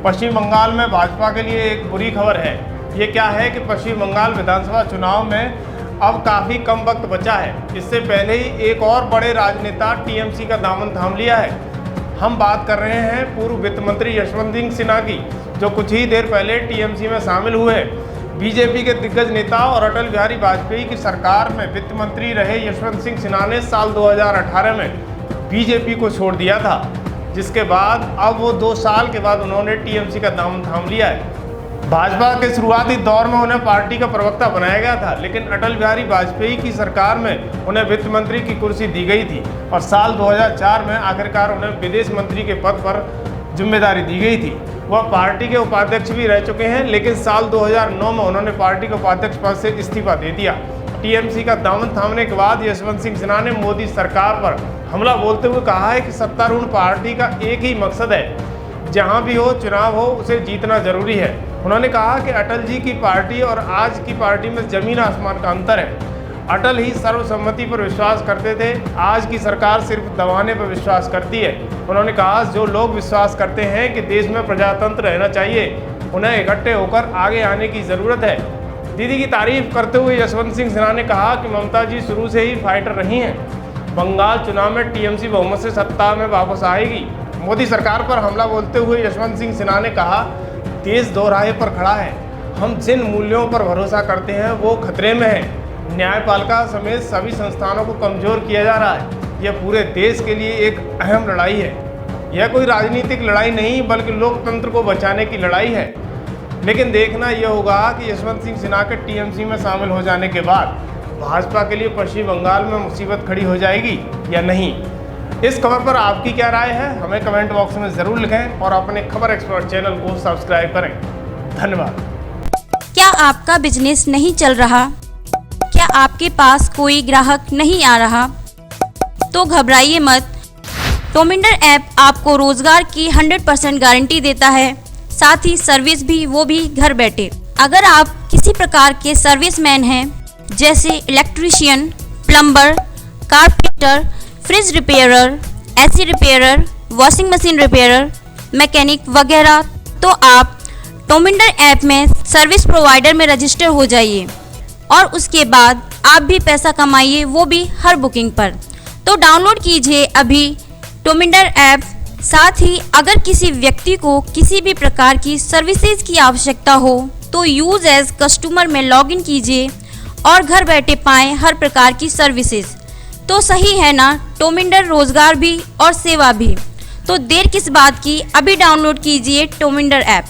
पश्चिम बंगाल में भाजपा के लिए एक बुरी खबर है। ये क्या है कि पश्चिम बंगाल विधानसभा चुनाव में अब काफ़ी कम वक्त बचा है। इससे पहले ही एक और बड़े राजनेता टीएमसी का दामन थाम लिया है। हम बात कर रहे हैं पूर्व वित्त मंत्री यशवंत सिंह सिन्हा की, जो कुछ ही देर पहले टीएमसी में शामिल हुए। बीजेपी के दिग्गज नेता और अटल बिहारी वाजपेयी की सरकार में वित्त मंत्री रहे यशवंत सिंह सिन्हा ने साल 2018 में बीजेपी को छोड़ दिया था, जिसके बाद अब वो 2 साल के बाद उन्होंने टीएमसी का दामन थाम लिया है। भाजपा के शुरुआती दौर में उन्हें पार्टी का प्रवक्ता बनाया गया था, लेकिन अटल बिहारी वाजपेयी की सरकार में उन्हें वित्त मंत्री की कुर्सी दी गई थी और साल 2004 में आखिरकार उन्हें विदेश मंत्री के पद पर जिम्मेदारी दी गई थी। वह पार्टी के उपाध्यक्ष भी रह चुके हैं, लेकिन साल 2009 में उन्होंने पार्टी के उपाध्यक्ष पद से इस्तीफा दे दिया। टीएमसी का दामन थामने के बाद यशवंत सिंह सिन्हा ने मोदी सरकार पर हमला बोलते हुए कहा है कि सत्तारूढ़ पार्टी का एक ही मकसद है, जहां भी हो चुनाव हो उसे जीतना जरूरी है। उन्होंने कहा कि अटल जी की पार्टी और आज की पार्टी में जमीन आसमान का अंतर है। अटल ही सर्वसम्मति पर विश्वास करते थे, आज की सरकार सिर्फ दबाने पर विश्वास करती है। उन्होंने कहा जो लोग विश्वास करते हैं कि देश में प्रजातंत्र रहना चाहिए, उन्हें इकट्ठे होकर आगे आने की ज़रूरत है। दीदी की तारीफ करते हुए यशवंत सिंह सिन्हा ने कहा कि ममता जी शुरू से ही फाइटर रही हैं। बंगाल चुनाव में टीएमसी बहुमत से सत्ता में वापस आएगी। मोदी सरकार पर हमला बोलते हुए यशवंत सिंह सिन्हा ने कहा देश दोराहे पर खड़ा है। हम जिन मूल्यों पर भरोसा करते हैं वो खतरे में है। न्यायपालिका समेत सभी संस्थानों को कमज़ोर किया जा रहा है। यह पूरे देश के लिए एक अहम लड़ाई है। यह कोई राजनीतिक लड़ाई नहीं बल्कि लोकतंत्र को बचाने की लड़ाई है। लेकिन देखना यह होगा कि यशवंत सिंह सिन्हा के टीएमसी में शामिल हो जाने के बाद भाजपा के लिए पश्चिम बंगाल में मुसीबत खड़ी हो जाएगी या नहीं। इस खबर पर आपकी क्या राय है, हमें कमेंट बॉक्स में ज़रूर लिखें और अपने खबर एक्सपर्ट चैनल को सब्सक्राइब करें। धन्यवाद। क्या आपका बिजनेस नहीं चल रहा? क्या आपके पास कोई ग्राहक नहीं आ रहा? तो घबराइए मत। टोमिंडर ऐप आपको रोजगार की 100% गारंटी देता है, साथ ही सर्विस भी, वो भी घर बैठे। अगर आप किसी प्रकार के सर्विसमैन हैं, जैसे electrician, plumber, carpenter, fridge repairer, AC repairer, washing machine repairer, mechanic वगैरह, तो आप टोमिंडर ऐप में सर्विस प्रोवाइडर में रजिस्टर हो जाइए और उसके बाद आप भी पैसा कमाइए, वो भी हर बुकिंग पर। तो डाउनलोड कीजिए अभी टोमिंडर ऐप। साथ ही अगर किसी व्यक्ति को किसी भी प्रकार की सर्विसेज की आवश्यकता हो तो यूज एज कस्टमर में लॉगिन कीजिए और घर बैठे पाएं हर प्रकार की सर्विसेज। तो सही है ना, टोमिंडर रोजगार भी और सेवा भी। तो देर किस बात की, अभी डाउनलोड कीजिए टोमिंडर ऐप।